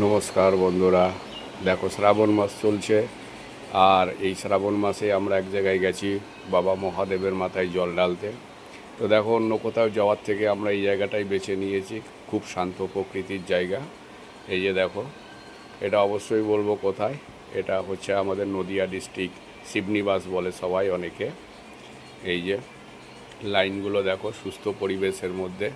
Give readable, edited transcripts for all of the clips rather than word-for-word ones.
নমস্কার বন্ধুরা, দেখো শ্রাবণ মাস চলছে। আর এই শ্রাবণ মাসে আমরা এক জায়গায় গেছি বাবা মহাদেবের মাথায় জল ঢালতে। তো দেখো, অন্য কোথাও যাওয়ার থেকে আমরা এই জায়গাটাই বেছে নিয়েছি। খুব শান্ত প্রকৃতির জায়গা। এই যে দেখো, এটা অবশ্যই বলবো কোথায়। এটা হচ্ছে আমাদের নদিয়া ডিস্ট্রিক্ট, শিবনিবাস বলে সবাই অনেকে। এই যে লাইনগুলো দেখো, সুস্থ পরিবেশের মধ্যে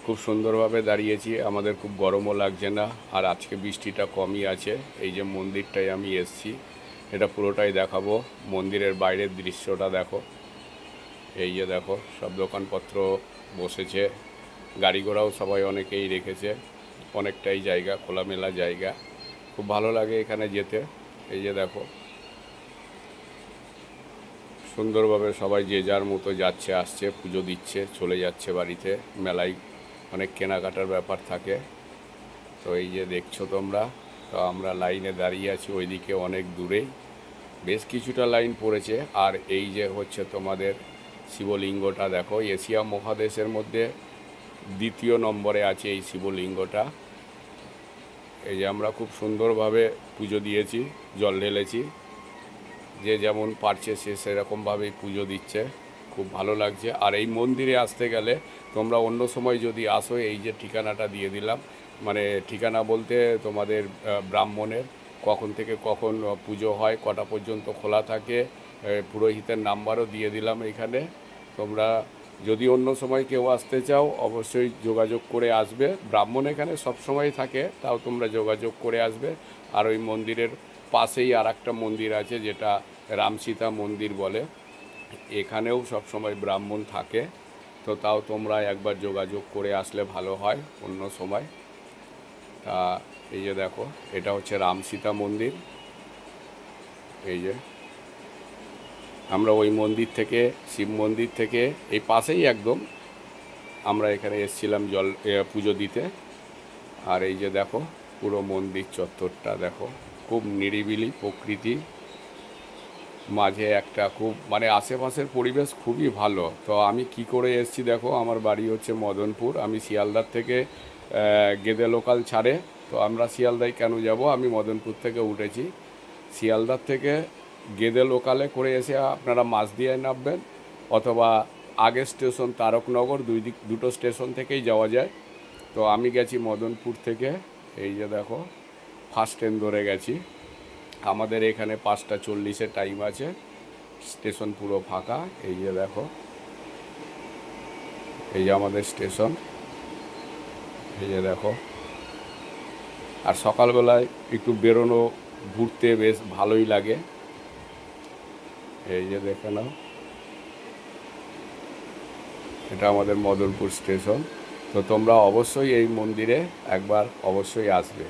খুব সুন্দরভাবে দাঁড়িয়েছি। আমাদের খুব গরমও লাগছে না, আর আজকে বৃষ্টিটা কমই আছে। এই যে মন্দিরটায় আমি এসছি, এটা পুরোটাই দেখাবো। মন্দিরের বাইরের দৃশ্যটা দেখো। এই যে দেখো, সব দোকানপত্র বসেছে, গাড়ি ঘোড়াও সবাই অনেকেই রেখেছে। অনেকটাই জায়গা, খোলামেলা জায়গা, খুব ভালো লাগে এখানে যেতে। এই যে দেখো, সুন্দরভাবে সবাই যে যার মতো যাচ্ছে, আসছে, পুজো দিচ্ছে, চলে যাচ্ছে বাড়িতে। মেলায় অনেক কেনাকাটার ব্যাপার থাকে। তো এই যে দেখছো তোমরা, তো আমরা লাইনে দাঁড়িয়ে আছি ওইদিকে অনেক দূরেই, বেশ কিছুটা লাইন পড়েছে। আর এই যে হচ্ছে তোমাদের শিবলিঙ্গটা দেখো, এশিয়া মহাদেশের মধ্যে দ্বিতীয় নম্বরে আছে এই শিবলিঙ্গটা। এই যে আমরা খুব সুন্দরভাবে পুজো দিয়েছি, জল ঢেলেছি। যে যেমন পারছে সে সেরকমভাবেই পুজো দিচ্ছে, খুব ভালো লাগছে। আর এই মন্দিরে আসতে গেলে তোমরা অন্য সময় যদি আসো, এই যে ঠিকানাটা দিয়ে দিলাম, মানে ঠিকানা বলতে তোমাদের ব্রাহ্মণের কখন থেকে কখন পুজো হয়, কটা পর্যন্ত খোলা থাকে, পুরোহিতের নাম্বারও দিয়ে দিলাম এইখানে। তোমরা যদি অন্য সময় কেউ আসতে চাও, অবশ্যই যোগাযোগ করে আসবে। ব্রাহ্মণ এখানে সব সময় থাকে, তাও তোমরা যোগাযোগ করে আসবে। আর ওই মন্দিরের পাশেই আর একটা মন্দির আছে, যেটা রামসীতা মন্দির বলে। এখানেও সব সময় ব্রাহ্মণ থাকে। তো তাও তোমরা একবার যোগাযোগ করে আসলে ভালো হয় অন্য সময়। তা এই যে দেখো, এটা হচ্ছে রামসীতা মন্দির। এই যে আমরা ওই মন্দির থেকে, শিব মন্দির থেকে এই পাশেই একদম আমরা এখানে এসেছিলাম জল পুজো দিতে। আর এই যে দেখো, পুরো মন্দির চত্বরটা দেখো, খুব নিরিবিলি প্রকৃতি, মাঝে একটা খুব মানে আশেপাশের পরিবেশ খুবই ভালো। তো আমি কি করে এসেছি দেখো, আমার বাড়ি হচ্ছে মদনপুর। আমি শিয়ালদার থেকে গেদে লোকাল ছাড়ে, তো আমরা শিয়ালদায় কেন যাব, আমি মদনপুর থেকে উঠেছি। শিয়ালদার থেকে গেদে লোকালে করে এসে আপনারা মাঝদিয়ায় নামবেন, অথবা আগের স্টেশন তারকনগর, দুটো স্টেশন থেকেই যাওয়া যায়। তো আমি গেছি মদনপুর থেকে। এই যে দেখো, ফার্স্ট ট্রেন ধরে গেছি। আমাদের এখানে 5:40 টাইম আছে, স্টেশন পুরো ফাঁকা। এই যে দেখো, এই যে আমাদের স্টেশন। এই যে দেখো, আর সকালবেলায় একটু বেরোনো, ঘুরতে বেশ ভালোই লাগে। এই যে দেখে নাও, এটা আমাদের মদনপুর স্টেশন। তো তোমরা অবশ্যই এই মন্দিরে একবার অবশ্যই আসবে।